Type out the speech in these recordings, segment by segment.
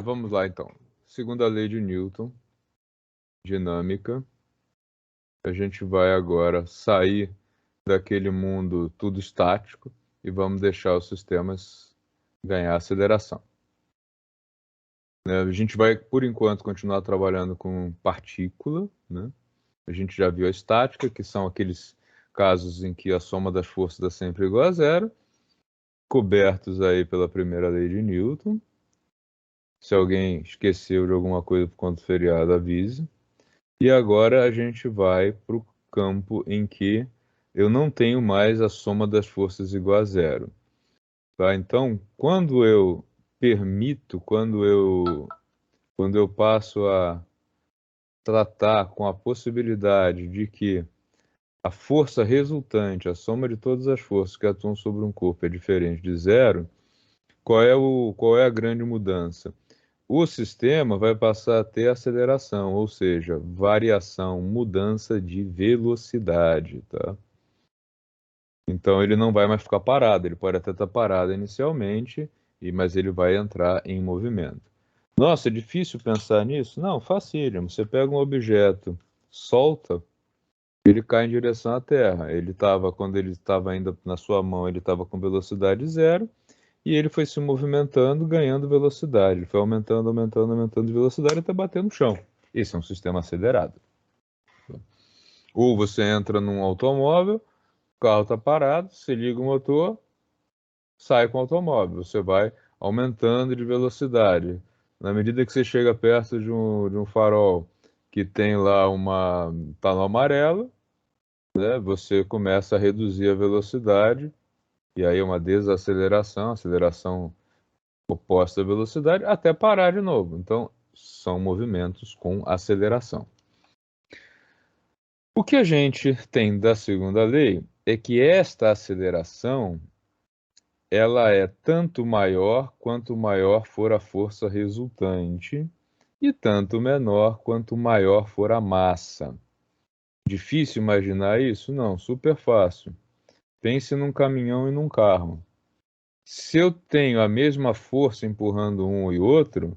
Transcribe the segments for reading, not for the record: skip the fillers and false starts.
Vamos lá, então. Segunda lei de Newton, dinâmica. A gente vai agora sair daquele mundo tudo estático e vamos deixar os sistemas ganhar aceleração. A gente vai, por enquanto, continuar trabalhando com partícula, né? A gente já viu a estática, que são aqueles casos em que a soma das forças é sempre igual a zero, cobertos aí pela primeira lei de Newton. Se alguém esqueceu de alguma coisa por conta do feriado, avise. E agora a gente vai para o campo em que eu não tenho mais a soma das forças igual a zero. Tá? Então, quando eu permito, quando eu passo a tratar com a possibilidade de que a força resultante, a soma de todas as forças que atuam sobre um corpo é diferente de zero, qual é a grande mudança? O sistema vai passar a ter aceleração, ou seja, variação, mudança de velocidade, tá? Então ele não vai mais ficar parado, ele pode até estar parado inicialmente, mas ele vai entrar em movimento. Nossa, é difícil pensar nisso? Não, facílimo. Você pega um objeto, solta, ele cai em direção à Terra. Quando ele estava ainda na sua mão, ele estava com velocidade zero, e ele foi se movimentando, ganhando velocidade. Ele foi aumentando, aumentando, aumentando de velocidade até bater no chão. Esse é um sistema acelerado. Ou você entra num automóvel, o carro está parado, você liga o motor, sai com o automóvel. Você vai aumentando de velocidade. Na medida que você chega perto de um farol que tem lá tá no amarelo, né, você começa a reduzir a velocidade, e aí é uma desaceleração, aceleração oposta à velocidade, até parar de novo. Então, são movimentos com aceleração. O que a gente tem da segunda lei é que esta aceleração ela é tanto maior quanto maior for a força resultante e tanto menor quanto maior for a massa. Difícil imaginar isso? Não, super fácil. Pense num caminhão e num carro. Se eu tenho a mesma força empurrando um e outro,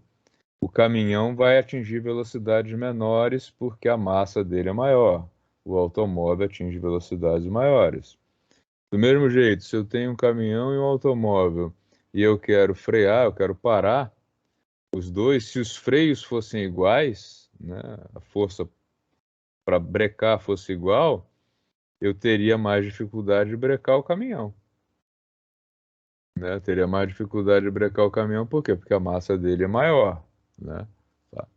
o caminhão vai atingir velocidades menores porque a massa dele é maior. O automóvel atinge velocidades maiores. Do mesmo jeito, se eu tenho um caminhão e um automóvel e eu quero frear, eu quero parar, os dois, se os freios fossem iguais, né, a força para brecar fosse igual, eu teria mais dificuldade de brecar o caminhão. Né? Eu teria mais dificuldade de brecar o caminhão, por quê? Porque a massa dele é maior. Né? Tá.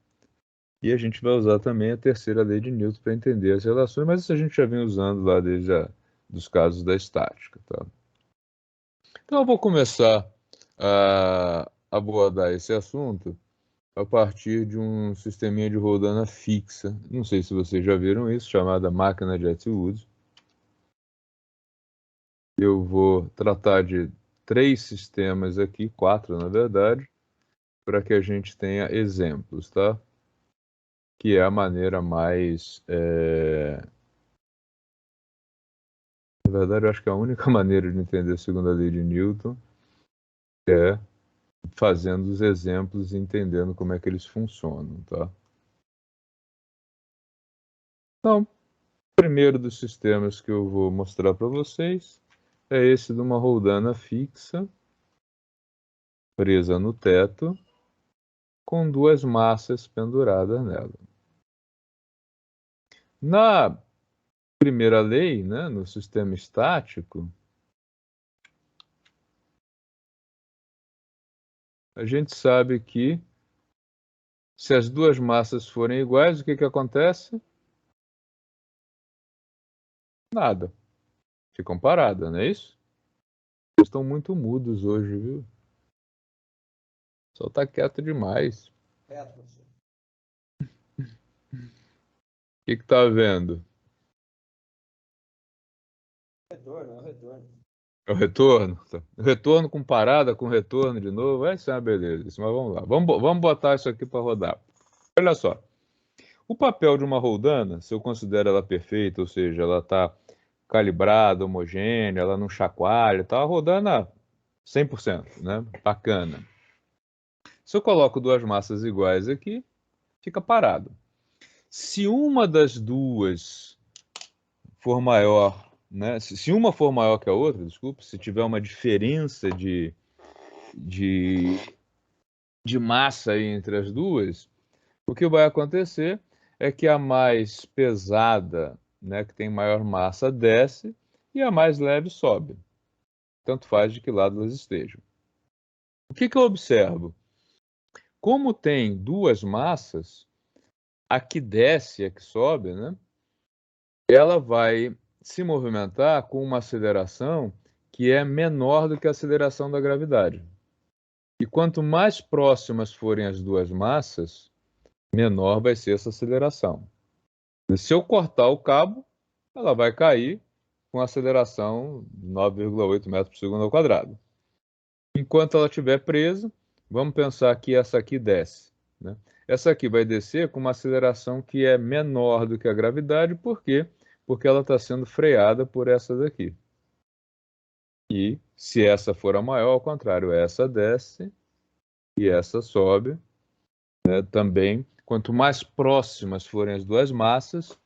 E a gente vai usar também a terceira lei de Newton para entender as relações, mas isso a gente já vem usando lá dos casos da estática. Tá? Então eu vou começar a abordar esse assunto a partir de um sisteminha de rodana fixa. Não sei se vocês já viram isso, chamada máquina de Atwood. Eu vou tratar de 3 sistemas aqui, 4 na verdade, para que a gente tenha exemplos, tá? Que é a maneira mais... Na verdade, eu acho que a única maneira de entender a segunda lei de Newton é fazendo os exemplos e entendendo como é que eles funcionam, tá? Então, o primeiro dos sistemas que eu vou mostrar para vocês é esse de uma roldana fixa, presa no teto, com 2 massas penduradas nela. Na primeira lei, né, no sistema estático, a gente sabe que se as 2 massas forem iguais, o que acontece? Nada. Ficam paradas, não é isso? Eles estão muito mudos hoje, viu? Só tá quieto demais. O que tá vendo? Retorno, é o retorno. É o retorno? Tá. O retorno com parada, com retorno de novo, vai ser uma beleza. Mas vamos lá. Vamos botar isso aqui para rodar. Olha só. O papel de uma roldana, se eu considero ela perfeita, ou seja, ela está calibrada, homogênea, ela não chacoalha, tá rodando a 100%, né? Bacana. Se eu coloco duas massas iguais aqui, fica parado. Se uma das duas for maior, né? Se uma for maior que a outra, desculpa, se tiver uma diferença de massa aí entre as duas, o que vai acontecer é que a mais pesada, né, que tem maior massa, desce e a mais leve sobe. Tanto faz de que lado elas estejam. O que eu observo? Como tem duas massas, a que desce e a que sobe, né, ela vai se movimentar com uma aceleração que é menor do que a aceleração da gravidade. E quanto mais próximas forem as duas massas, menor vai ser essa aceleração. E se eu cortar o cabo, ela vai cair com aceleração de 9,8 metros por segundo ao quadrado. Enquanto ela estiver presa, vamos pensar que essa aqui desce, né? Essa aqui vai descer com uma aceleração que é menor do que a gravidade, por quê? Porque ela está sendo freada por essa daqui. E se essa for a maior, ao contrário, essa desce e essa sobe, né? Também, quanto mais próximas forem as duas massas,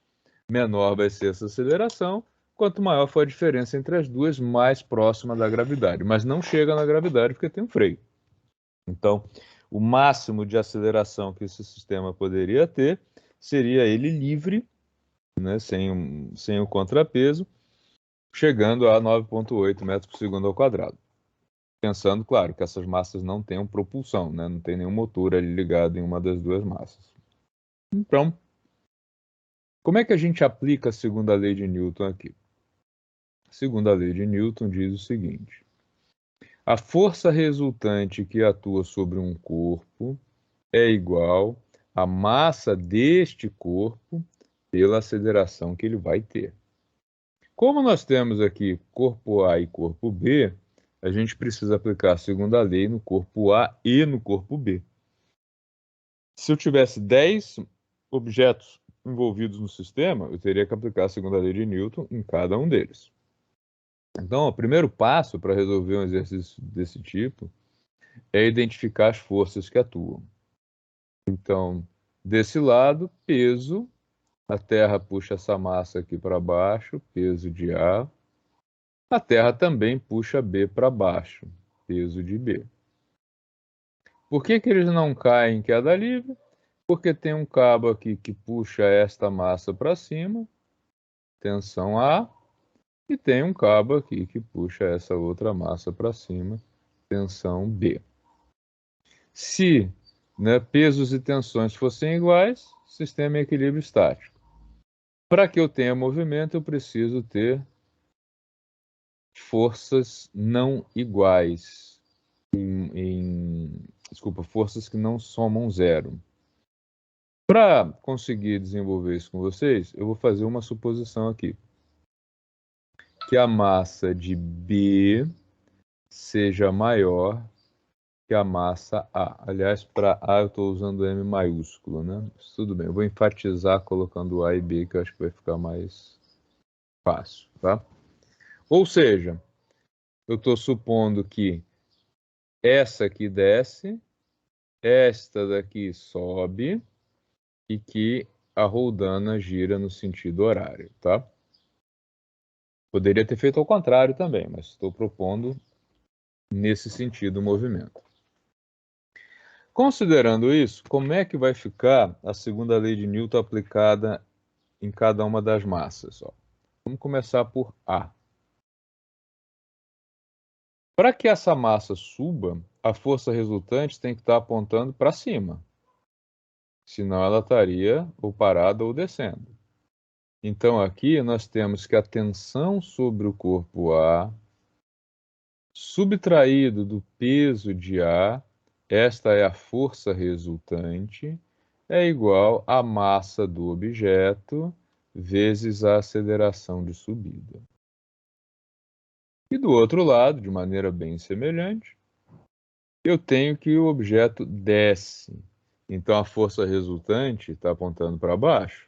menor vai ser essa aceleração. Quanto maior for a diferença entre as duas, mais próxima da gravidade. Mas não chega na gravidade porque tem um freio. Então, o máximo de aceleração que esse sistema poderia ter seria ele livre, né, sem o contrapeso, chegando a 9,8 metros por segundo ao quadrado. Pensando, claro, que essas massas não tenham propulsão, né, não tem nenhum motor ali ligado em uma das duas massas. Então, como é que a gente aplica a segunda lei de Newton aqui? A segunda lei de Newton diz o seguinte: a força resultante que atua sobre um corpo é igual à massa deste corpo pela aceleração que ele vai ter. Como nós temos aqui corpo A e corpo B, a gente precisa aplicar a segunda lei no corpo A e no corpo B. Se eu tivesse 10 objetos envolvidos no sistema, eu teria que aplicar a segunda lei de Newton em cada um deles. Então, o primeiro passo para resolver um exercício desse tipo é identificar as forças que atuam. Então, desse lado, peso, a Terra puxa essa massa aqui para baixo, peso de A. A Terra também puxa B para baixo, peso de B. Por que eles não caem em queda livre? Porque tem um cabo aqui que puxa esta massa para cima, tensão A, e tem um cabo aqui que puxa essa outra massa para cima, tensão B. Se, né, pesos e tensões fossem iguais, sistema em equilíbrio estático. Para que eu tenha movimento, eu preciso ter forças não iguais, desculpa, forças que não somam zero. Para conseguir desenvolver isso com vocês, eu vou fazer uma suposição aqui. Que a massa de B seja maior que a massa A. Aliás, para A eu estou usando M maiúsculo, né? Mas tudo bem, eu vou enfatizar colocando A e B, que eu acho que vai ficar mais fácil, tá? Ou seja, eu estou supondo que essa aqui desce, esta daqui sobe e que a roldana gira no sentido horário, tá? Poderia ter feito ao contrário também, mas estou propondo nesse sentido o movimento. Considerando isso, como é que vai ficar a segunda lei de Newton aplicada em cada uma das massas? Ó, vamos começar por A. Para que essa massa suba, a força resultante tem que estar apontando para cima. Senão ela estaria ou parada ou descendo. Então aqui nós temos que a tensão sobre o corpo A, subtraído do peso de A, esta é a força resultante, é igual à massa do objeto vezes a aceleração de subida. E do outro lado, de maneira bem semelhante, eu tenho que o objeto desce. Então a força resultante está apontando para baixo.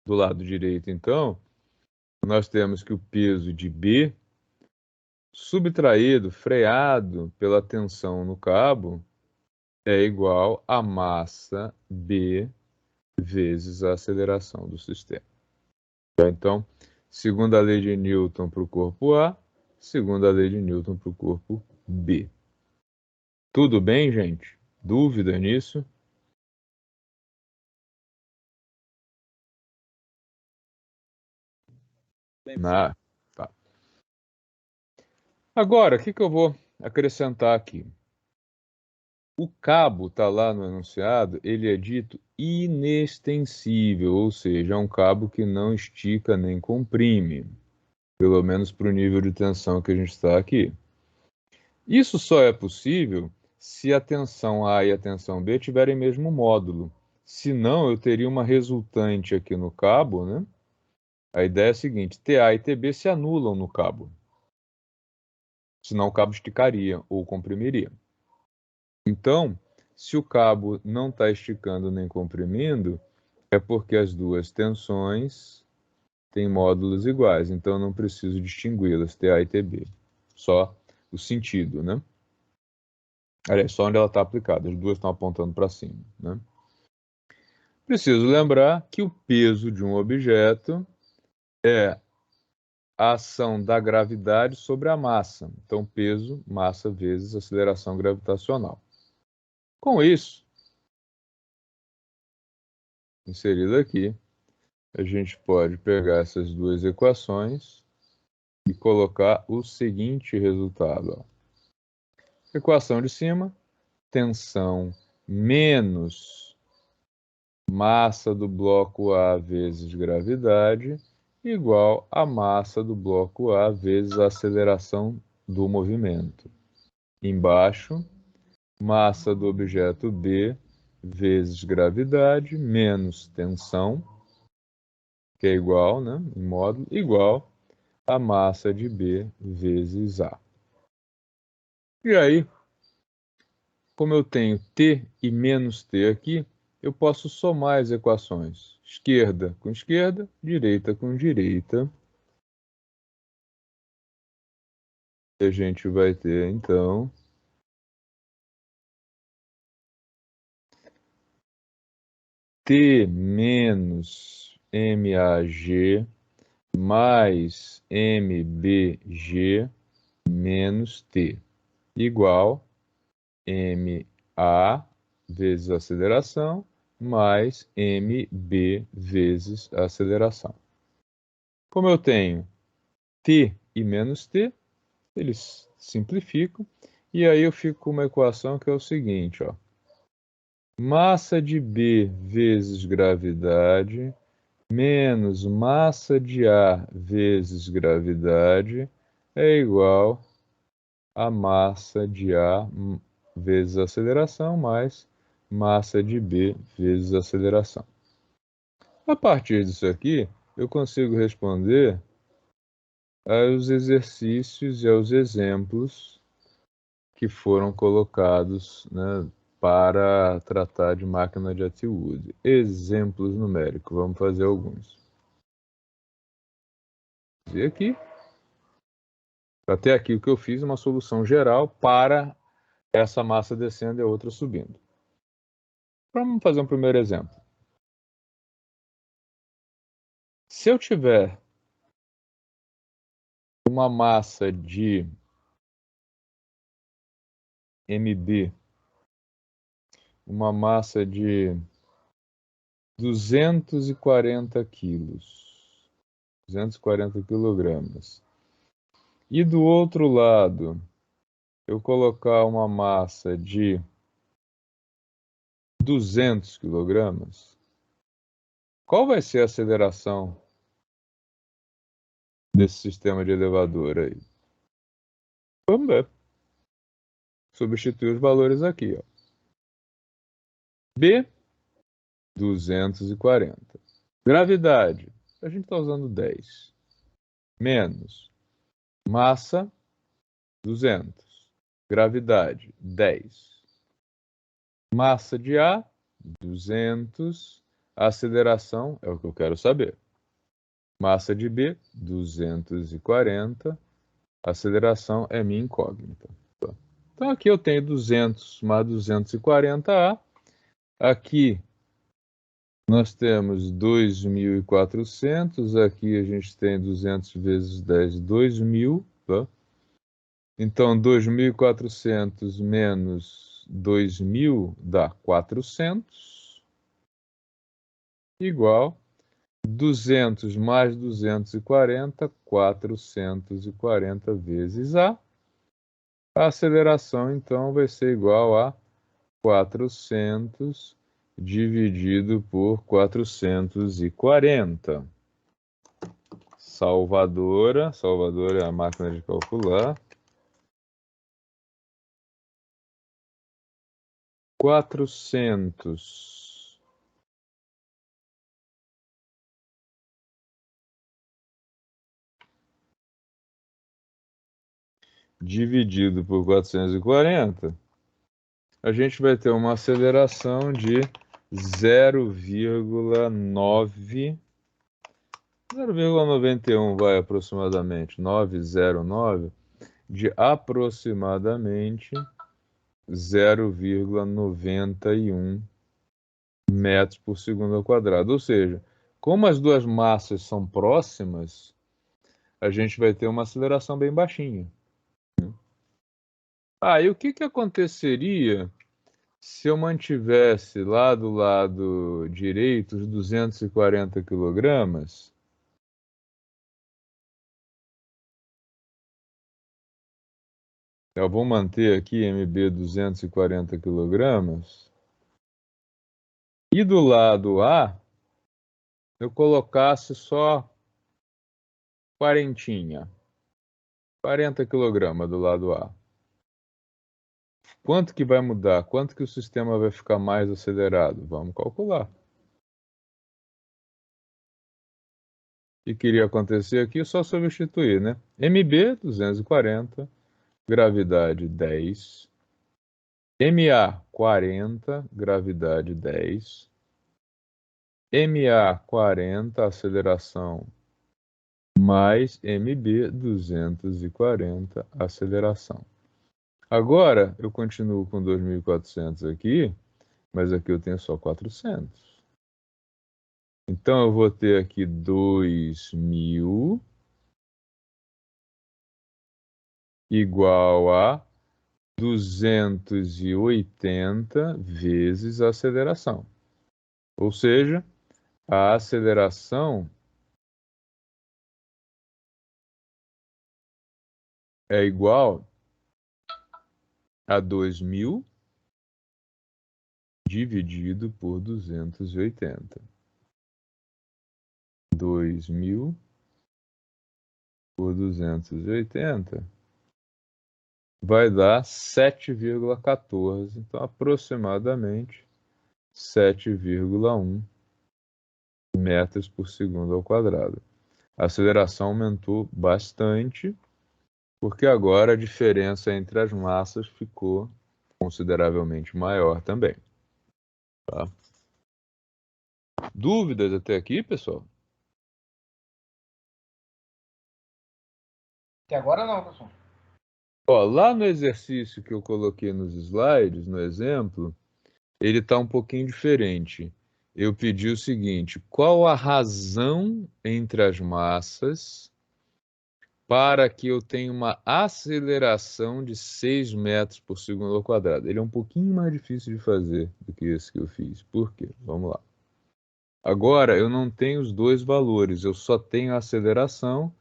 Do lado direito, então, nós temos que o peso de B, subtraído, freado pela tensão no cabo, é igual a massa B vezes a aceleração do sistema. Então, segunda lei de Newton para o corpo A, segunda lei de Newton para o corpo B. Tudo bem, gente? Dúvida nisso? Ah, tá. Agora, o que eu vou acrescentar aqui? O cabo está lá no enunciado, ele é dito inextensível, ou seja, é um cabo que não estica nem comprime, pelo menos para o nível de tensão que a gente está aqui. Isso só é possível se a tensão A e a tensão B tiverem mesmo módulo. Senão, eu teria uma resultante aqui no cabo, né? A ideia é a seguinte, TA e TB se anulam no cabo. Senão o cabo esticaria ou comprimiria. Então, se o cabo não está esticando nem comprimindo, é porque as duas tensões têm módulos iguais. Então, eu não preciso distingui-las, TA e TB. Só o sentido, né? Aliás, só onde ela está aplicada. As duas estão apontando para cima, né? Preciso lembrar que o peso de um objeto é a ação da gravidade sobre a massa. Então, peso, massa vezes aceleração gravitacional. Com isso, inserido aqui, a gente pode pegar essas duas equações e colocar o seguinte resultado. Ó. Equação de cima, tensão menos massa do bloco A vezes gravidade igual a massa do bloco A vezes a aceleração do movimento. Embaixo, massa do objeto B vezes gravidade menos tensão, que é igual, né, em módulo, igual a massa de B vezes A. E aí, como eu tenho T e menos T aqui, eu posso somar as equações. Esquerda com esquerda, direita com direita. E a gente vai ter, então, T menos MAG mais MBG menos T igual MA vezes a aceleração mais MB vezes a aceleração. Como eu tenho T e menos T, eles simplificam, e aí eu fico com uma equação que é o seguinte, ó. Massa de B vezes gravidade menos massa de A vezes gravidade é igual a massa de A vezes a aceleração mais massa de B vezes a aceleração. A partir disso aqui, eu consigo responder aos exercícios e aos exemplos que foram colocados, né, para tratar de máquina de Atwood. Exemplos numéricos, vamos fazer alguns. E aqui, até aqui o que eu fiz é uma solução geral para essa massa descendo e a outra subindo. Vamos fazer um primeiro exemplo. Se eu tiver uma massa de MB, uma massa de 240 quilos, 240 quilogramas, e do outro lado eu colocar uma massa de 200 quilogramas, qual vai ser a aceleração desse sistema de elevador aí? Vamos ver. Substituir os valores aqui, ó. B, 240. Gravidade, a gente está usando 10. Menos massa, 200. Gravidade, 10. Massa de A, 200. Aceleração é o que eu quero saber. Massa de B, 240. Aceleração é minha incógnita. Então aqui eu tenho 200 mais 240A. Aqui nós temos 2.400. Aqui a gente tem 200 vezes 10, 2.000. Tá? Então 2.400 menos 2.000 dá 400. Igual 200 mais 240, 440 vezes A. A aceleração, então, vai ser igual a 400 dividido por 440. Salvadora é a máquina de calcular. 400 dividido por 440, a gente vai ter uma aceleração de 0,91 vai aproximadamente, 909, de aproximadamente 0,91 metros por segundo ao quadrado. Ou seja, como as duas massas são próximas, a gente vai ter uma aceleração bem baixinha. E o que aconteceria se eu mantivesse lá do lado direito os 240 quilogramas? Eu vou manter aqui MB 240 quilogramas. E do lado A, eu colocasse só 40 quilogramas do lado A. Quanto que vai mudar? Quanto que o sistema vai ficar mais acelerado? Vamos calcular. O que iria acontecer aqui? Só substituir, né? MB 240, gravidade 10. MA 40, gravidade 10. MA 40, aceleração, mais MB 240, aceleração. Agora, eu continuo com 2.400 aqui, mas aqui eu tenho só 400. Então, eu vou ter aqui 2.000 igual a 280 vezes a aceleração. Ou seja, a aceleração é igual a 2.000 dividido por 280. 2.000 por 280 vai dar 7,14. Então, aproximadamente 7,1 metros por segundo ao quadrado. A aceleração aumentou bastante, porque agora a diferença entre as massas ficou consideravelmente maior também. Tá? Dúvidas até aqui, pessoal? Até agora não, professor. Lá no exercício que eu coloquei nos slides, no exemplo, ele está um pouquinho diferente. Eu pedi o seguinte: qual a razão entre as massas para que eu tenha uma aceleração de 6 metros por segundo ao quadrado? Ele é um pouquinho mais difícil de fazer do que esse que eu fiz. Por quê? Vamos lá. Agora, eu não tenho os dois valores, eu só tenho a aceleração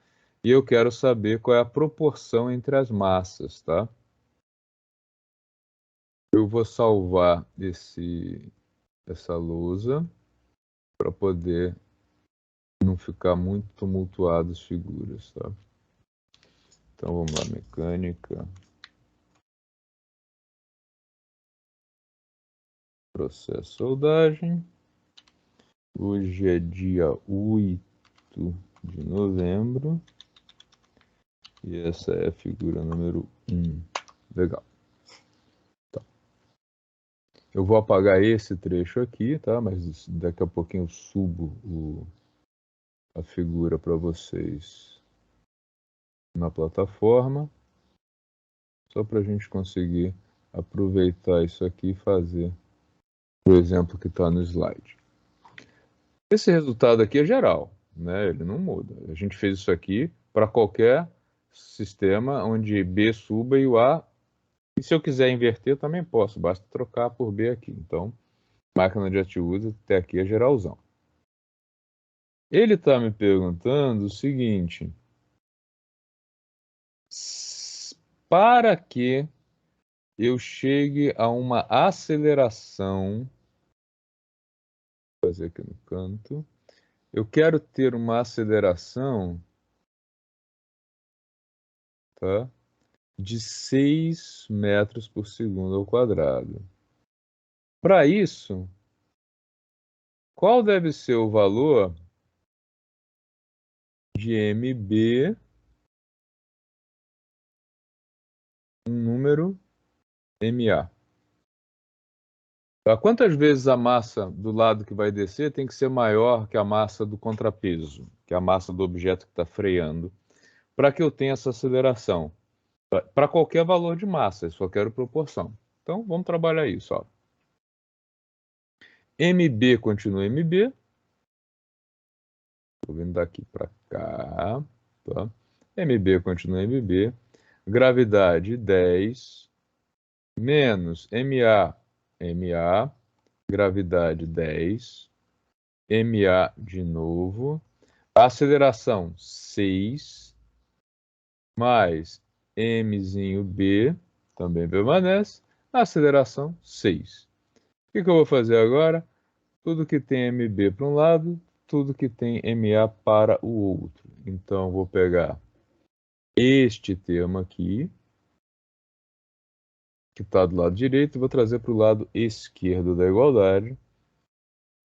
e eu quero saber qual é a proporção entre as massas, tá? Eu vou salvar essa lousa para poder não ficar muito tumultuado as figuras, tá? Então vamos lá, mecânica, processo soldagem. Hoje é dia 8 de novembro e essa é a figura número 1. Legal. Tá. Eu vou apagar esse trecho aqui, tá? Mas daqui a pouquinho eu subo a figura para vocês na plataforma. só para a gente conseguir aproveitar isso aqui e fazer o exemplo que está no slide. Esse resultado aqui é geral, né? Ele não muda. A gente fez isso aqui para qualquer sistema onde B suba e o A. E se eu quiser inverter, também posso, basta trocar por B aqui. Então, máquina de ATUSA até aqui é geralzão. Ele está me perguntando o seguinte: para que eu chegue a uma aceleração, vou fazer aqui no canto, eu quero ter uma aceleração, tá, de 6 metros por segundo ao quadrado. Para isso, qual deve ser o valor de MB, um número MA? Tá? Quantas vezes a massa do lado que vai descer tem que ser maior que a massa do contrapeso, que é a massa do objeto que está freando, para que eu tenha essa aceleração? Para qualquer valor de massa, eu só quero proporção. Então, vamos trabalhar isso. Ó. MB continua MB. Estou vindo daqui para cá. Tá? MB continua MB. Gravidade 10 menos MA, MA. Gravidade 10. MA de novo. Aceleração 6 mais Mzinho B também permanece. Aceleração 6. O que eu vou fazer agora? Tudo que tem MB para um lado, tudo que tem MA para o outro. Então, vou pegar este termo aqui, que está do lado direito, e vou trazer para o lado esquerdo da igualdade.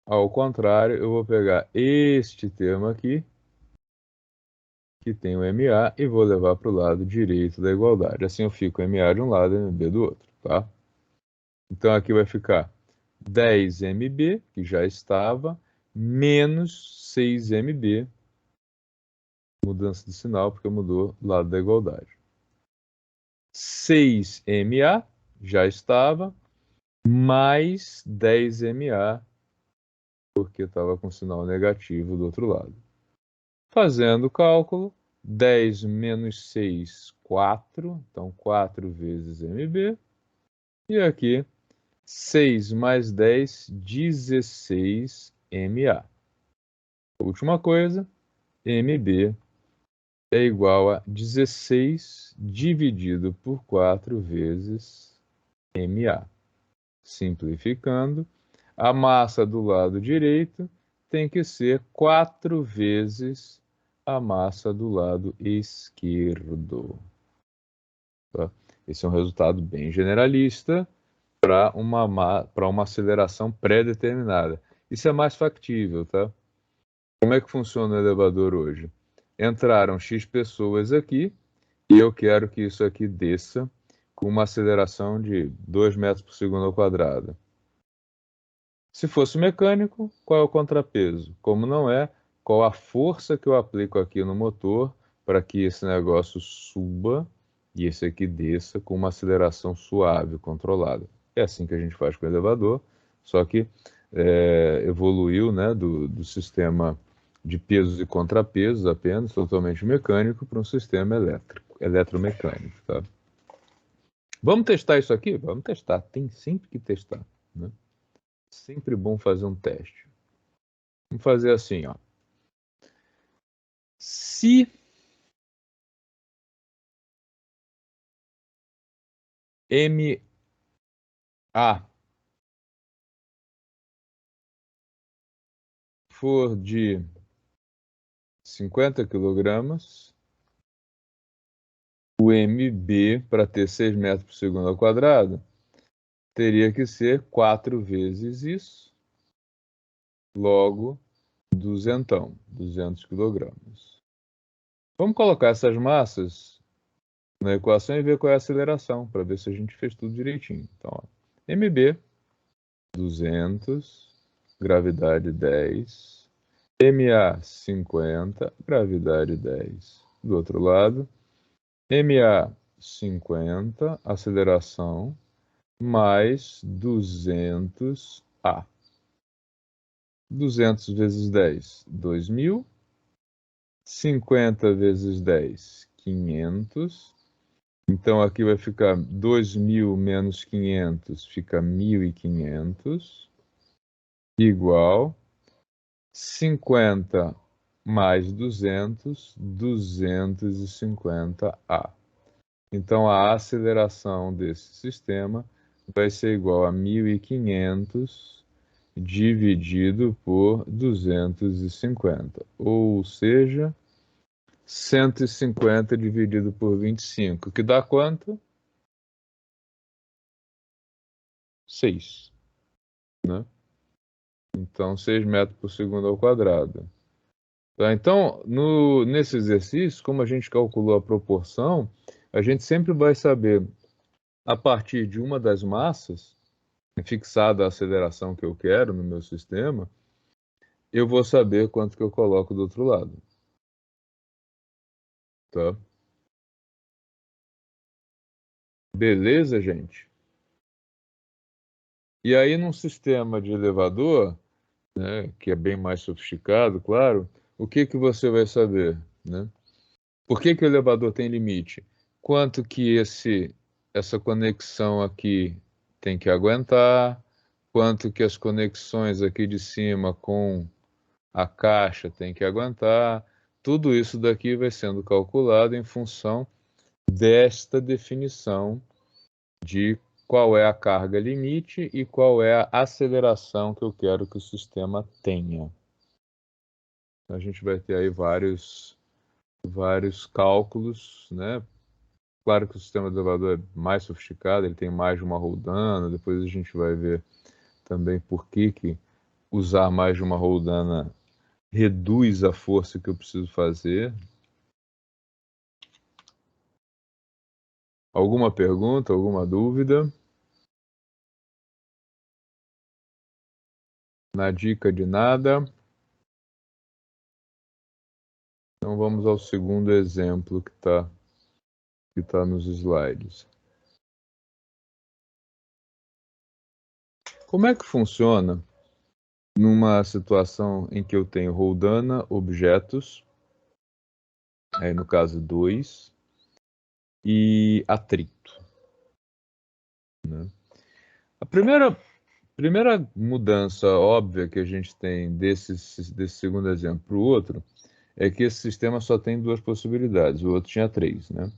Ao contrário, eu vou pegar este termo aqui, que tem o MA, e vou levar para o lado direito da igualdade. Assim eu fico MA de um lado e MB do outro, tá? Então, aqui vai ficar 10 MB, que já estava, menos 6 MB, mudança de sinal, porque mudou do lado da igualdade. 6 MA, já estava, mais 10 MA, porque estava com sinal negativo do outro lado. Fazendo o cálculo, 10 menos 6, 4, então 4 vezes MB, e aqui 6 mais 10, 16 MA. Última coisa, MB é igual a 16 dividido por 4 vezes MA. Simplificando, a massa do lado direito tem que ser 4 vezes a massa do lado esquerdo. Tá? Esse é um resultado bem generalista para uma aceleração pré-determinada. Isso é mais factível, tá? Como é que funciona o elevador hoje? Entraram X pessoas aqui e eu quero que isso aqui desça com uma aceleração de 2 metros por segundo ao quadrado. Se fosse mecânico, qual é o contrapeso? Como não é, qual a força que eu aplico aqui no motor para que esse negócio suba e esse aqui desça com uma aceleração suave, controlada. É assim que a gente faz com o elevador, só que evoluiu, né, do sistema de pesos e contrapesos apenas, totalmente mecânico, para um sistema eletromecânico. Tá? Vamos testar isso aqui? Vamos testar, tem sempre que testar. Né? Sempre bom fazer um teste. Vamos fazer assim, ó. Se MA for de 50 kg, o MB, para ter 6 metros por segundo ao quadrado, teria que ser 4 vezes isso, logo 200 kg. Vamos colocar essas massas na equação e ver qual é a aceleração, para ver se a gente fez tudo direitinho. Então, ó, MB, 200, gravidade 10, MA 50, gravidade 10. Do outro lado, MA 50, aceleração, mais 200A. 200 vezes 10, 2.000. 50 vezes 10, 500. Então, aqui vai ficar 2.000 menos 500, fica 1.500, igual 50 mais 200, 250A. Então, a aceleração desse sistema vai ser igual a 1.500 dividido por 250, ou seja, 150 dividido por 25, que dá quanto? 6, né? Então, 6 metros por segundo ao quadrado. Tá? Então, nesse exercício, como a gente calculou a proporção, a gente sempre vai saber, a partir de uma das massas, fixada a aceleração que eu quero no meu sistema, eu vou saber quanto que eu coloco do outro lado. Tá? Beleza, gente? E aí, num sistema de elevador, né, que é bem mais sofisticado, claro, o que que você vai saber, né? Por que que o elevador tem limite? Quanto que essa conexão aqui tem que aguentar, quanto que as conexões aqui de cima com a caixa tem que aguentar, tudo isso daqui vai sendo calculado em função desta definição de qual é a carga limite e qual é a aceleração que eu quero que o sistema tenha. A gente vai ter aí vários cálculos, né? Claro que o sistema de elevador é mais sofisticado, ele tem mais de uma roldana, depois a gente vai ver também por que usar mais de uma roldana reduz a força que eu preciso fazer. Alguma pergunta, alguma dúvida? Na dica de nada. Então vamos ao segundo exemplo que tá nos slides. Como é que funciona numa situação em que eu tenho roldana, objetos, aí no caso 2, e atrito, né? A primeira mudança óbvia que a gente tem desse segundo exemplo para o outro é que esse sistema só tem duas possibilidades, o outro tinha três, né?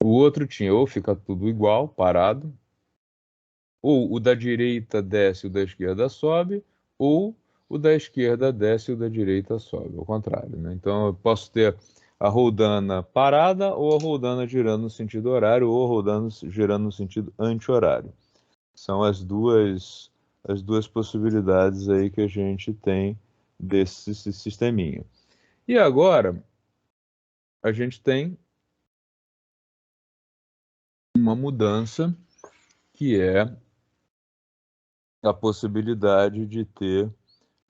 O outro tinha ou fica tudo igual, parado, ou o da direita desce e o da esquerda sobe, ou o da esquerda desce e o da direita sobe, ao contrário, né? Então eu posso ter a roldana parada ou a roldana girando no sentido horário ou a roldana girando no sentido anti-horário. São as duas possibilidades aí que a gente tem desse sisteminha. E agora a gente tem uma mudança que é a possibilidade de ter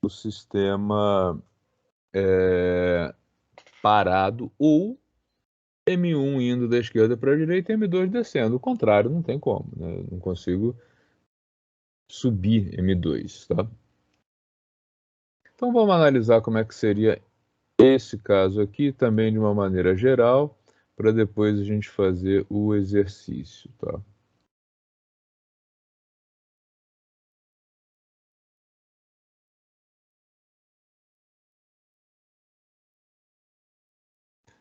o sistema parado ou M1 indo da esquerda para a direita e M2 descendo. O contrário, não tem como, né? Eu não consigo subir M2, tá? Então vamos analisar como é que seria esse caso aqui também de uma maneira geral, para depois a gente fazer o exercício, tá?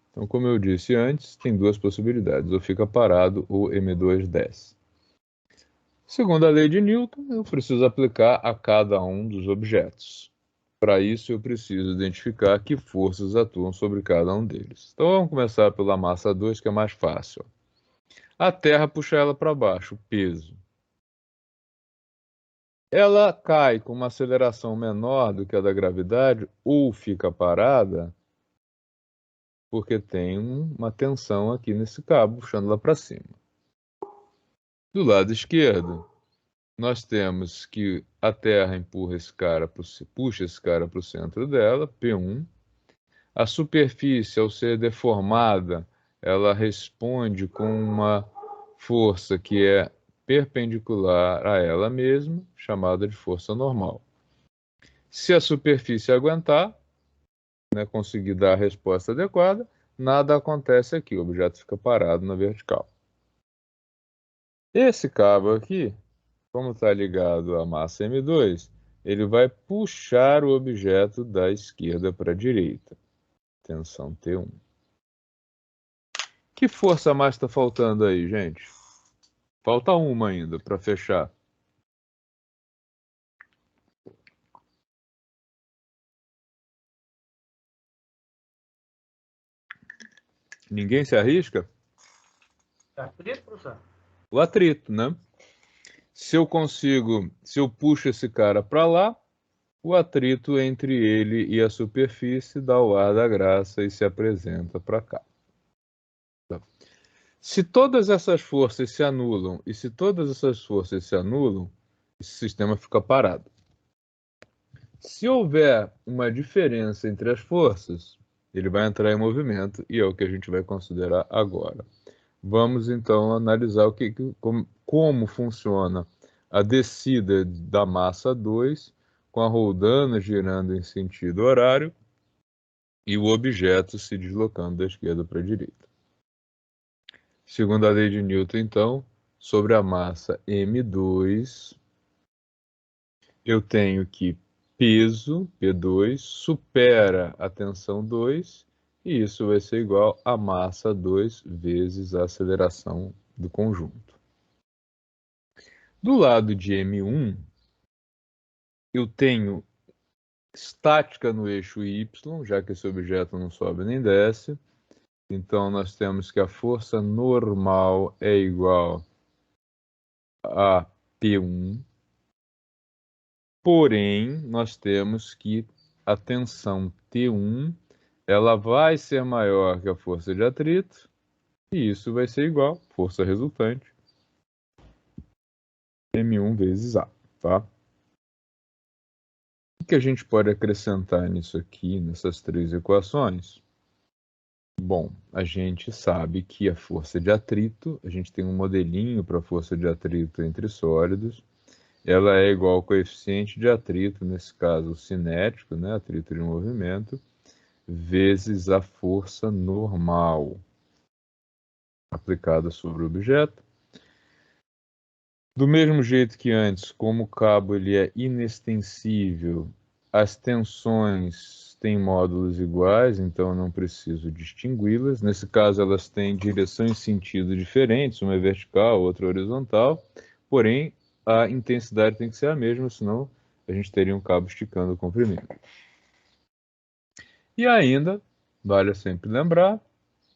Então, como eu disse antes, tem duas possibilidades, ou fica parado ou M2 desce. Segundo a lei de Newton, eu preciso aplicar a cada um dos objetos. Para isso, eu preciso identificar que forças atuam sobre cada um deles. Então, vamos começar pela massa 2, que é mais fácil. A Terra puxa ela para baixo, peso. Ela cai com uma aceleração menor do que a da gravidade ou fica parada porque tem uma tensão aqui nesse cabo puxando lá para cima. Do lado esquerdo, nós temos que a Terra puxa esse cara para o centro dela, P1. A superfície, ao ser deformada, ela responde com uma força que é perpendicular a ela mesma, chamada de força normal. Se a superfície aguentar, né, conseguir dar a resposta adequada, nada acontece aqui, o objeto fica parado na vertical. Esse cabo aqui, como está ligado à massa M2, ele vai puxar o objeto da esquerda para a direita. Tensão T1. Que força mais está faltando aí, gente? Falta uma ainda para fechar. Ninguém se arrisca? Atrito, professor? O atrito, né? Se eu puxo esse cara para lá, o atrito entre ele e a superfície dá o ar da graça e se apresenta para cá. Tá. Se todas essas forças se anulam, e se todas essas forças se anulam, esse sistema fica parado. Se houver uma diferença entre as forças, ele vai entrar em movimento, e é o que a gente vai considerar agora. Vamos então analisar como funciona a descida da massa 2 com a roldana girando em sentido horário e o objeto se deslocando da esquerda para a direita. Segundo a lei de Newton, então, sobre a massa M2, eu tenho que peso, P2, supera a tensão 2, e isso vai ser igual a massa 2 vezes a aceleração do conjunto. Do lado de M1, eu tenho estática no eixo Y, já que esse objeto não sobe nem desce. Então, nós temos que a força normal é igual a P1. Porém, nós temos que a tensão T1 ela vai ser maior que a força de atrito, e isso vai ser igual, força resultante, M1 vezes A, tá? O que a gente pode acrescentar nisso aqui, nessas três equações? Bom, a gente sabe que a força de atrito, a gente tem um modelinho para a força de atrito entre sólidos, ela é igual ao coeficiente de atrito, nesse caso cinético, né, atrito de movimento, vezes a força normal aplicada sobre o objeto. Do mesmo jeito que antes, como o cabo ele é inextensível, as tensões têm módulos iguais, então eu não preciso distingui-las. Nesse caso, elas têm direção e sentido diferentes, uma é vertical, outra horizontal, porém a intensidade tem que ser a mesma, senão a gente teria um cabo esticando o comprimento. E ainda, vale sempre lembrar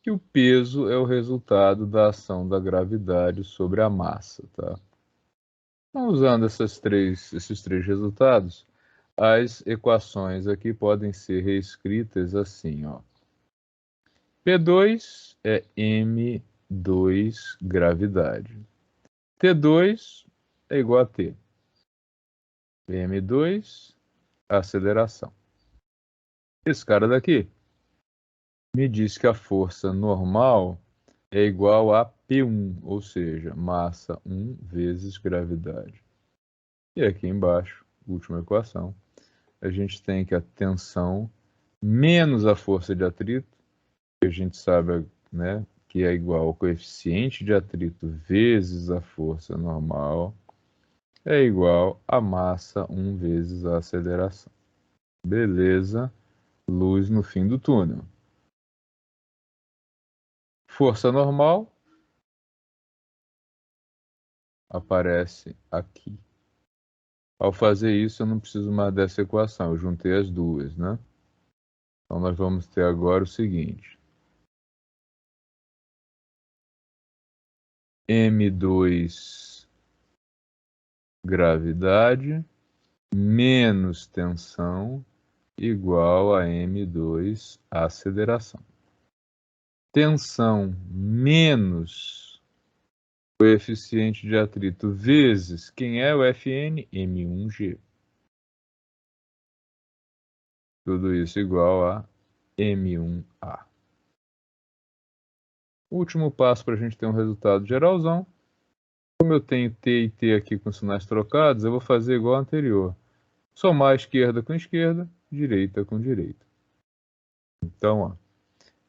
que o peso é o resultado da ação da gravidade sobre a massa, tá? Então, usando esses três resultados, as equações aqui podem ser reescritas assim, ó. P2 é M2 gravidade. T2 é igual a T. M2, aceleração. Esse cara daqui me diz que a força normal é igual a P1, ou seja, massa 1 vezes gravidade. E aqui embaixo, última equação, a gente tem que a tensão menos a força de atrito, que a gente sabe, né, que é igual ao coeficiente de atrito vezes a força normal, é igual a massa 1 vezes a aceleração. Beleza, luz no fim do túnel. Força normal aparece aqui. Ao fazer isso, eu não preciso mais dessa equação, eu juntei as duas, né? Então, nós vamos ter agora o seguinte. M2 gravidade menos tensão igual a M2 aceleração. Tensão menos coeficiente de atrito vezes quem é o Fn? M1G. Tudo isso igual a M1A. último passo para a gente ter um resultado geralzão. Como eu tenho T e T aqui com sinais trocados, eu vou fazer igual ao anterior. Somar esquerda com esquerda, direita com direita. Então, ó,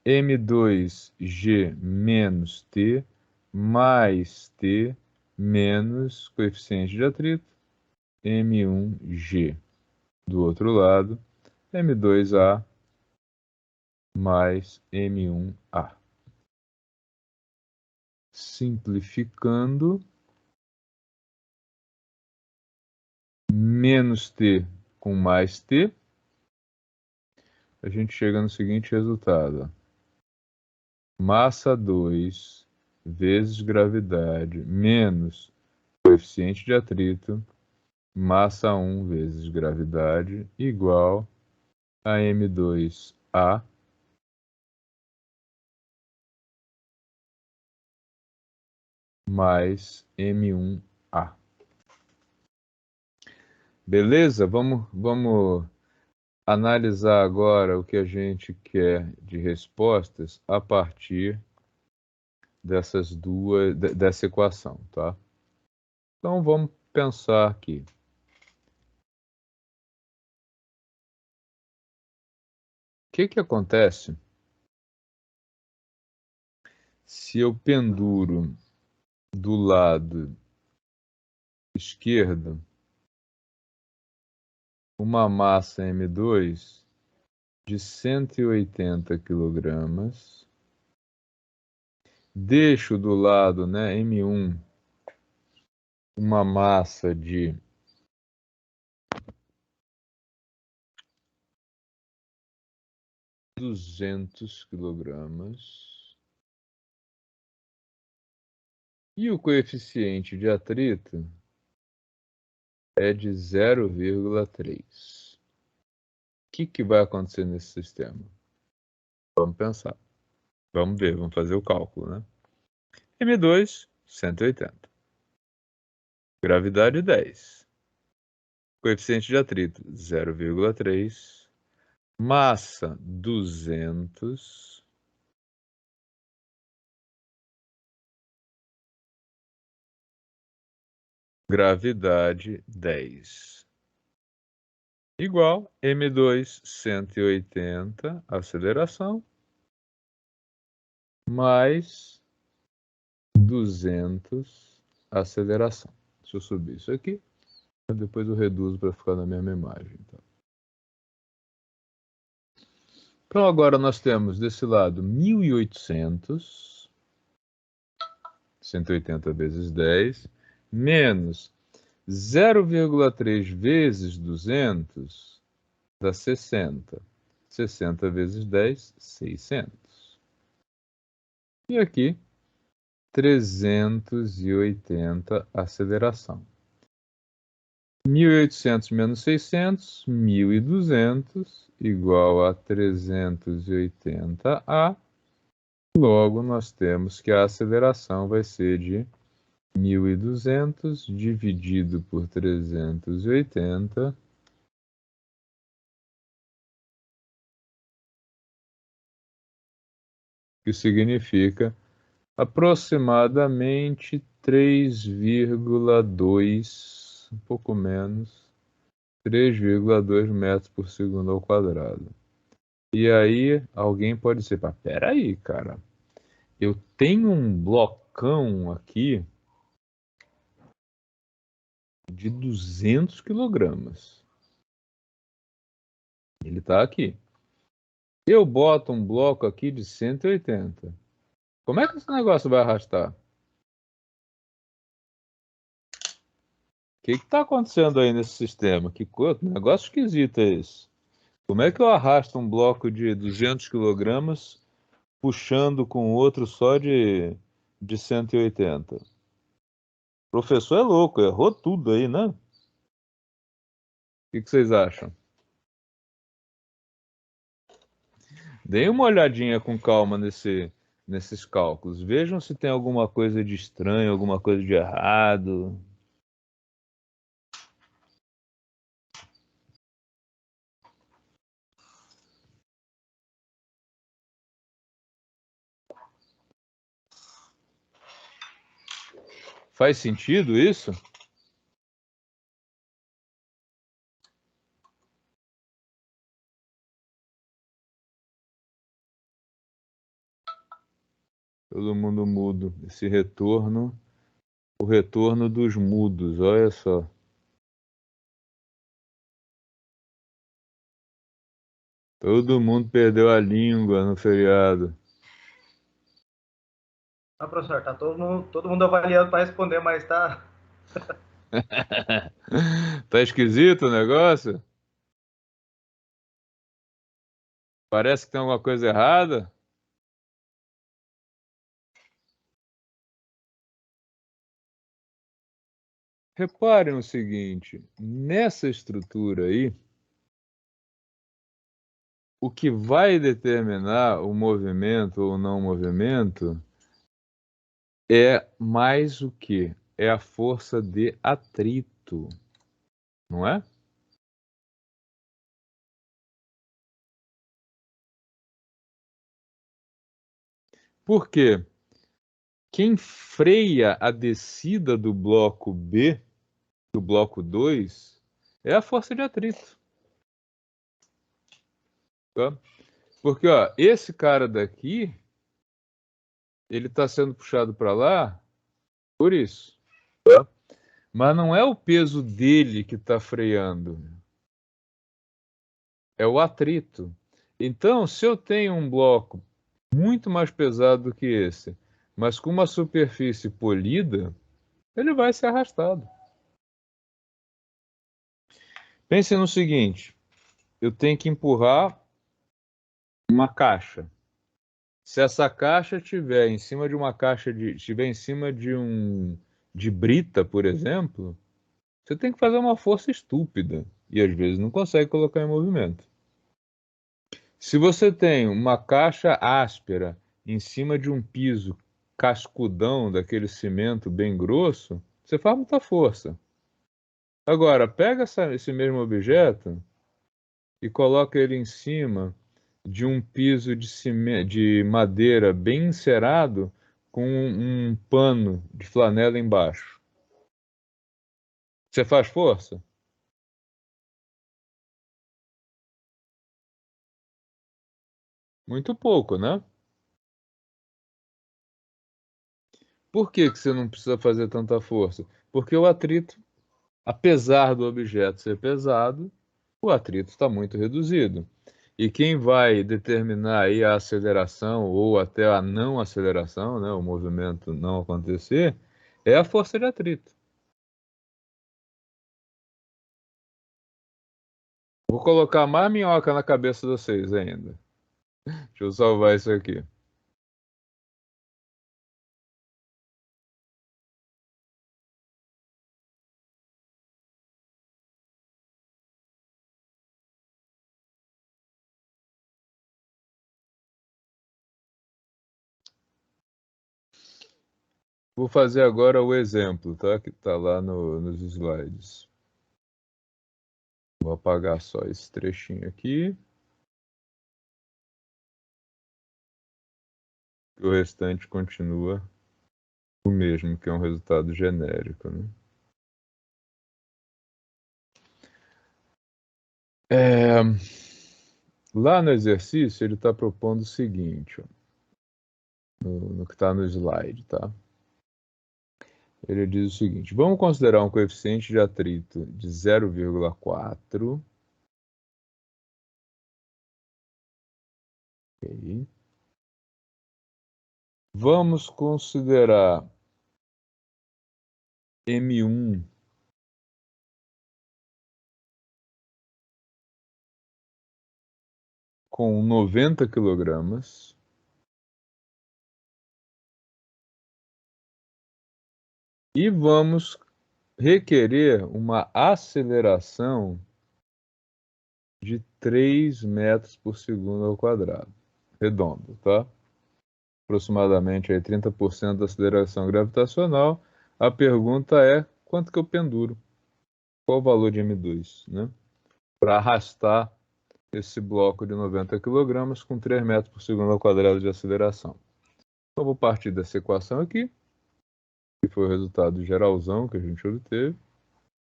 M2G menos T mais T menos coeficiente de atrito, M1G. Do outro lado, M2A mais M1A. Simplificando, menos T com mais T, a gente chega no seguinte resultado. Massa 2 vezes gravidade menos coeficiente de atrito, massa 1 vezes gravidade, igual a M2A mais M1A. Beleza? Vamos analisar agora o que a gente quer de respostas a partir dessa equação, tá? Então vamos pensar aqui. O que acontece se eu penduro do lado esquerdo uma massa M2 de 180 kg, deixo do lado, né, M1 uma massa de 200 kg e o coeficiente de atrito é de 0,3. O que vai acontecer nesse sistema? Vamos pensar. Vamos ver, vamos fazer o cálculo, né? M2, 180. Gravidade 10. Coeficiente de atrito, 0,3. Massa, 200. Gravidade, 10. Igual M2, 180, aceleração, mais 200, aceleração. Deixa eu subir isso aqui. Depois eu reduzo para ficar na mesma imagem. Então agora nós temos desse lado 1.800, 180 vezes 10, menos 0,3 vezes 200, dá 60. 60 vezes 10, 600. E aqui, 380 aceleração. 1.800 menos 600, 1.200, igual a 380A. Logo, nós temos que a aceleração vai ser de 1.200 dividido por 380, que significa aproximadamente 3,2, um pouco menos, 3,2 metros por segundo ao quadrado. E aí alguém pode dizer, peraí, cara, eu tenho um blocão aqui de 200 quilogramas. Ele está aqui. Eu boto um bloco aqui de 180. Como é que esse negócio vai arrastar? O que está acontecendo aí nesse sistema? Que negócio esquisito é esse? Como é que eu arrasto um bloco de 200 quilogramas puxando com outro só de 180? O professor é louco, errou tudo aí, né? O que vocês acham? Deem uma olhadinha com calma nesses cálculos. Vejam se tem alguma coisa de estranho, alguma coisa de errado. Faz sentido isso? Todo mundo mudo. Esse retorno, o retorno dos mudos, olha só. Todo mundo perdeu a língua no feriado. Ah, professor, tá todo mundo avaliando para responder, mas tá. Tá esquisito o negócio? Parece que tem alguma coisa errada. Reparem o seguinte, nessa estrutura aí, o que vai determinar o movimento ou não movimento é mais o que? É a força de atrito, não é? Por quê? Quem freia a descida do bloco B, do bloco 2, é a força de atrito. Tá? Porque ó, esse cara daqui, ele está sendo puxado para lá por isso. Tá? Mas não é o peso dele que está freando, é o atrito. Então, se eu tenho um bloco muito mais pesado do que esse, mas com uma superfície polida, ele vai ser arrastado. Pense no seguinte, eu tenho que empurrar uma caixa. Se essa caixa estiver em cima de uma caixa estiver em cima de brita, por exemplo, você tem que fazer uma força estúpida e às vezes não consegue colocar em movimento. Se você tem uma caixa áspera em cima de um piso cascudão daquele cimento bem grosso, você faz muita força. Agora, pega esse mesmo objeto e coloca ele em cima de um piso de madeira bem encerado com um pano de flanela embaixo. Você faz força? Muito pouco, né? Por que que você não precisa fazer tanta força? Porque o atrito, apesar do objeto ser pesado, o atrito está muito reduzido. E quem vai determinar aí a aceleração ou até a não aceleração, né, o movimento não acontecer, é a força de atrito. Vou colocar mais minhoca na cabeça de vocês ainda. Deixa eu salvar isso aqui. Vou fazer agora o exemplo, tá? Que está lá nos slides. Vou apagar só esse trechinho aqui. O restante continua o mesmo, que é um resultado genérico, né? Lá no exercício, ele está propondo o seguinte, ó, no que está no slide, tá? Ele diz o seguinte, vamos considerar um coeficiente de atrito de 0,4. Okay. Vamos considerar M1 com 90 quilogramas. E vamos requerer uma aceleração de 3 metros por segundo ao quadrado. Redondo, tá? Aproximadamente aí 30% da aceleração gravitacional. A pergunta é, quanto que eu penduro? Qual o valor de M2, né? Para arrastar esse bloco de 90 kg com 3 metros por segundo ao quadrado de aceleração. Então, vou partir dessa equação aqui. que foi o resultado geralzão que a gente obteve,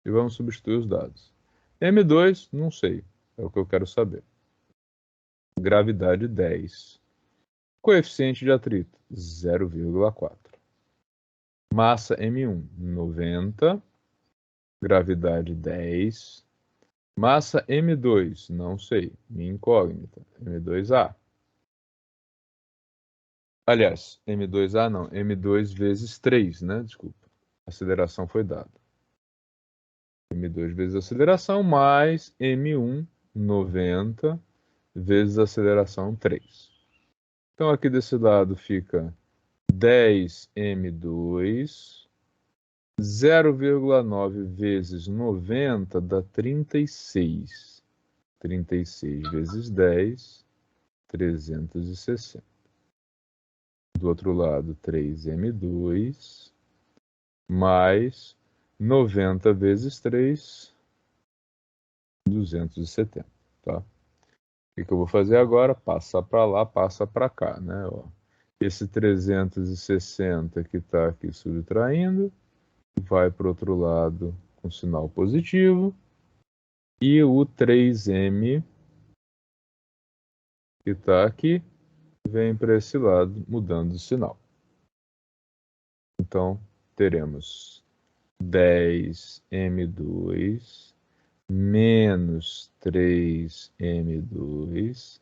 e vamos substituir os dados. M2, não sei, é o que eu quero saber. Gravidade 10. Coeficiente de atrito, 0,4. Massa M1, 90. Gravidade 10. Massa M2, não sei, minha incógnita, M2A. Aliás, M2A não, M2 vezes 3, né? Desculpa, a aceleração foi dada. M2 vezes a aceleração mais M1, 90, vezes a aceleração 3. Então aqui desse lado fica 10M2, 0,9 vezes 90 dá 36. 36 vezes 10, 360. Do outro lado, 3M2, mais 90 vezes 3, 270, tá? O que eu vou fazer agora? Passa para lá, passa para cá, né? Ó, esse 360 que está aqui subtraindo, vai para o outro lado com sinal positivo, e o 3M que está aqui vem para esse lado, mudando o sinal. Então, teremos 10M2 menos 3M2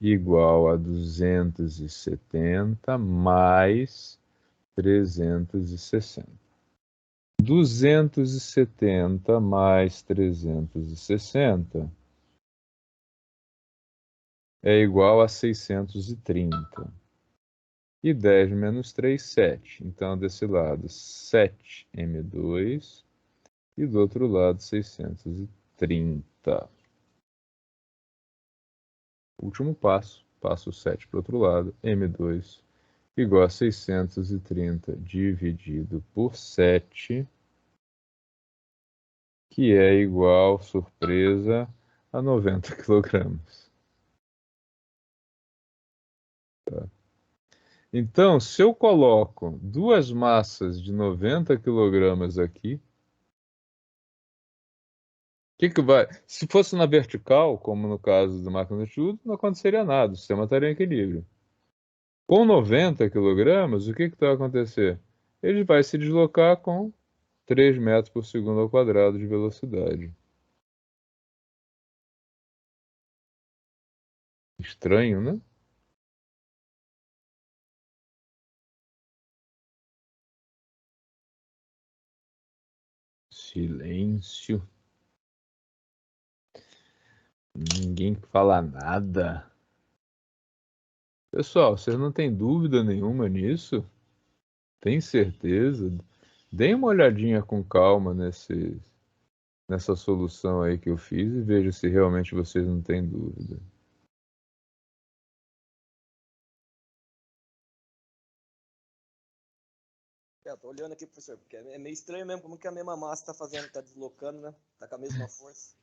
igual a 270 mais 360. 270 mais 360 é igual a 630. E 10 menos 3, 7. Então, desse lado, 7M2 e do outro lado, 630. Último passo, passo 7 para o outro lado, M2 igual a 630 dividido por 7, que é igual, surpresa, a 90 quilogramas. Tá? Então, se eu coloco duas massas de 90 quilogramas aqui, que vai? Se fosse na vertical, como no caso do máquina de estudo, não aconteceria nada, o sistema estaria em equilíbrio. Com 90 quilogramas, o que vai acontecer? Ele vai se deslocar com 3 metros por segundo ao quadrado de velocidade. Estranho, né? Silêncio. Ninguém fala nada. Pessoal, vocês não têm dúvida nenhuma nisso? Tem certeza? Deem uma olhadinha com calma nessa solução aí que eu fiz e veja se realmente vocês não têm dúvida. Tô olhando aqui, professor, porque é meio estranho mesmo como que a mesma massa tá fazendo, tá deslocando, né? Tá com a mesma força.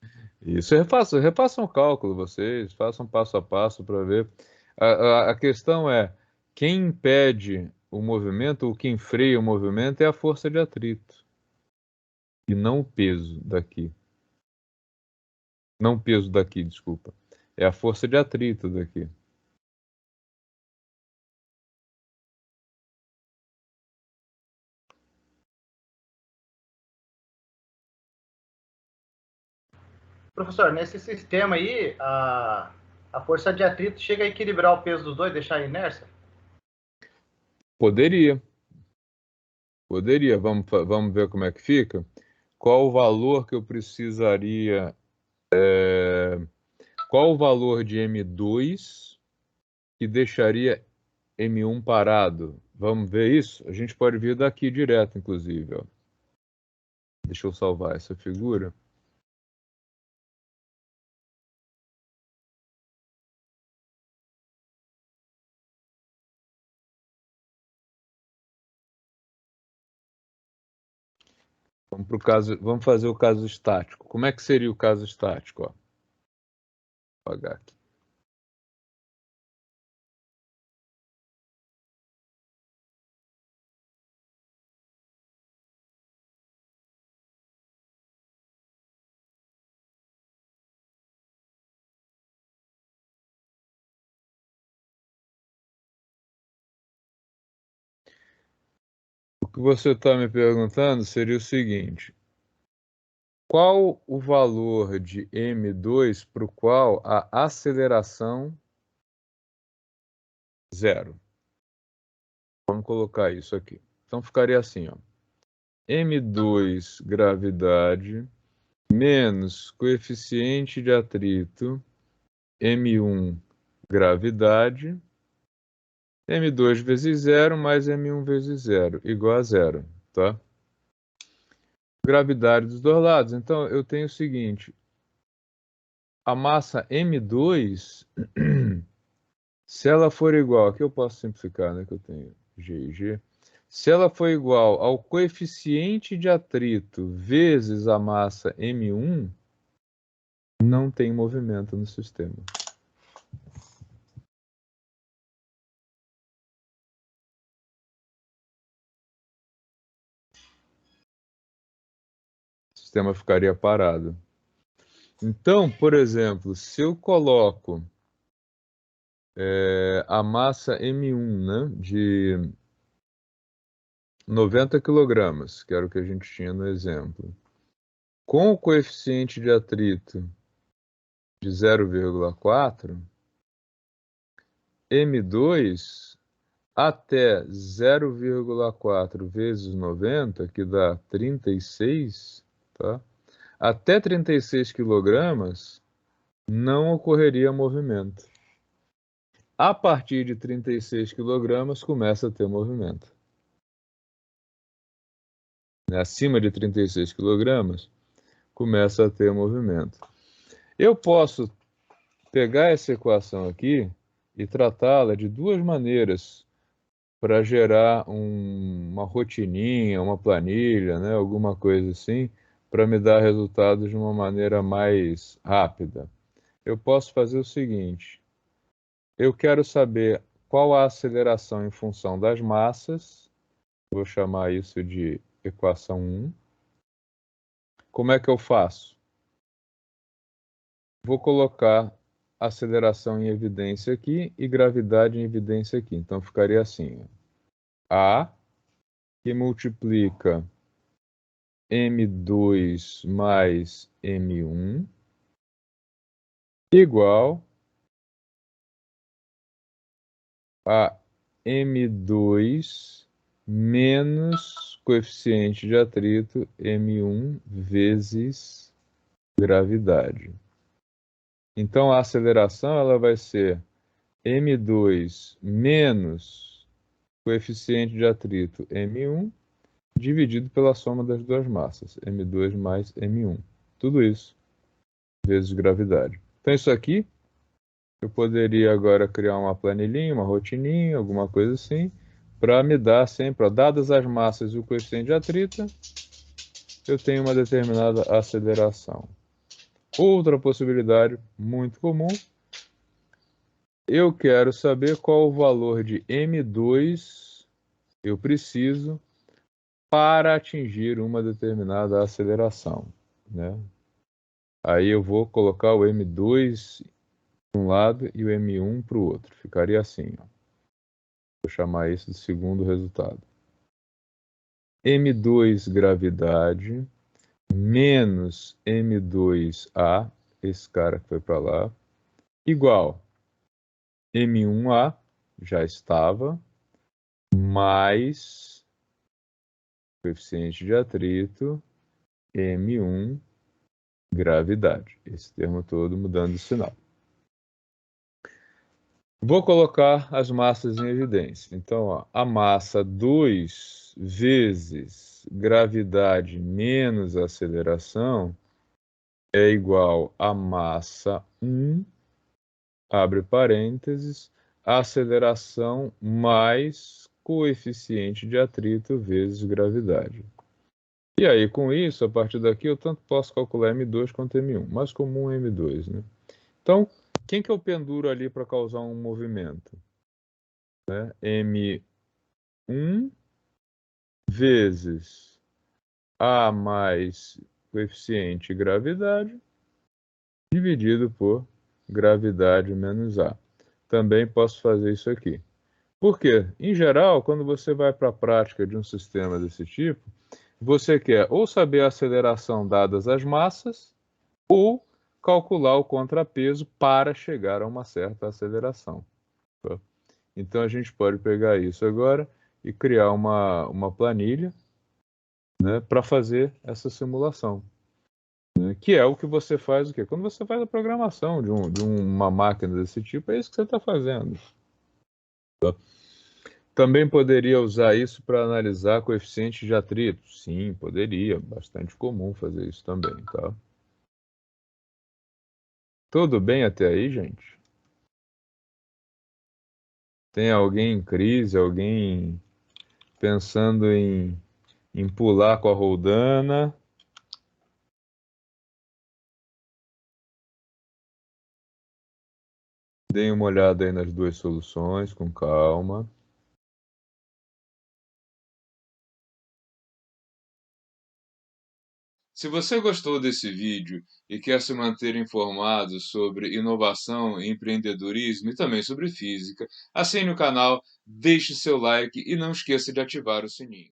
Isso, refaçam o cálculo vocês, façam passo a passo para ver. A questão é, quem impede o movimento ou quem freia o movimento é a força de atrito, e não o peso daqui. Não o peso daqui, desculpa. É a força de atrito daqui. Professor, nesse sistema aí, a força de atrito chega a equilibrar o peso dos dois, deixar a inércia? Poderia, poderia. Vamos ver como é que fica. Qual o valor que eu precisaria? Qual o valor de M2 que deixaria M1 parado? Vamos ver isso? A gente pode vir daqui direto, inclusive. Ó. Deixa eu salvar essa figura. Vamos fazer o caso estático. Como é que seria o caso estático? Ó? Vou apagar aqui. que você está me perguntando seria o seguinte: qual o valor de M2 para o qual a aceleração zero? Vamos colocar isso aqui. Então ficaria assim, ó. M2 gravidade menos coeficiente de atrito M1 gravidade, M2 vezes zero mais M1 vezes zero, igual a zero, tá? Gravidade dos dois lados. Então, eu tenho o seguinte, a massa M2, se ela for igual, aqui eu posso simplificar, né, que eu tenho G e G, se ela for igual ao coeficiente de atrito vezes a massa M1, não tem movimento no sistema. O sistema ficaria parado. Então, por exemplo, se eu coloco a massa M1, né, de 90 kg, que era o que a gente tinha no exemplo, com o coeficiente de atrito de 0,4, M2 até 0,4 vezes 90, que dá 36, tá? Até 36 kg não ocorreria movimento. A partir de 36 kg começa a ter movimento. Acima de 36 kg começa a ter movimento. Eu posso pegar essa equação aqui e tratá-la de duas maneiras para gerar uma rotininha, uma planilha, né, alguma coisa assim, para me dar resultados de uma maneira mais rápida. Eu posso fazer o seguinte: eu quero saber qual a aceleração em função das massas, vou chamar isso de equação 1. Como é que eu faço? Vou colocar aceleração em evidência aqui e gravidade em evidência aqui. Então ficaria assim: A, que multiplica M2 mais M1, igual a M2 menos coeficiente de atrito M1 vezes gravidade. Então a aceleração ela vai ser M2 menos coeficiente de atrito M1 dividido pela soma das duas massas, M2 mais M1. Tudo isso vezes gravidade. Então isso aqui eu poderia agora criar uma planilhinha, uma rotininha, alguma coisa assim, para me dar sempre, ó, dadas as massas e o coeficiente de atrito, eu tenho uma determinada aceleração. Outra possibilidade muito comum, eu quero saber qual o valor de M2 eu preciso para atingir uma determinada aceleração, né? Aí eu vou colocar o M2 para um lado e o M1 para o outro. Ficaria assim, ó. Vou chamar isso de segundo resultado. M2 gravidade menos M2A, esse cara que foi para lá, igual M1A, já estava, mais coeficiente de atrito, M1 gravidade. Esse termo todo mudando de sinal. Vou colocar as massas em evidência. Então, ó, a massa 2 vezes gravidade menos aceleração é igual a massa 1, abre parênteses, aceleração mais coeficiente de atrito vezes gravidade. E aí, com isso, a partir daqui, eu tanto posso calcular M2 quanto M1, mais comum M2, né? Então, quem que eu penduro ali para causar um movimento? Né? M1 vezes A mais coeficiente gravidade, dividido por gravidade menos A. Também posso fazer isso aqui. Por quê? Em geral, quando você vai para a prática de um sistema desse tipo, você quer ou saber a aceleração dadas as massas, ou calcular o contrapeso para chegar a uma certa aceleração. Tá? Então a gente pode pegar isso agora e criar uma planilha, né, para fazer essa simulação. Né, que é o que você faz o quê? Quando você faz a programação de uma máquina desse tipo, é isso que você está fazendo. Tá? Também poderia usar isso para analisar coeficientes de atrito. Sim, poderia. Bastante comum fazer isso também, tá? Tudo bem até aí, gente? Tem alguém em crise, alguém pensando em pular com a roldana? Deem uma olhada aí nas duas soluções com calma. Se você gostou desse vídeo e quer se manter informado sobre inovação, empreendedorismo e também sobre física, assine o canal, deixe seu like e não esqueça de ativar o sininho.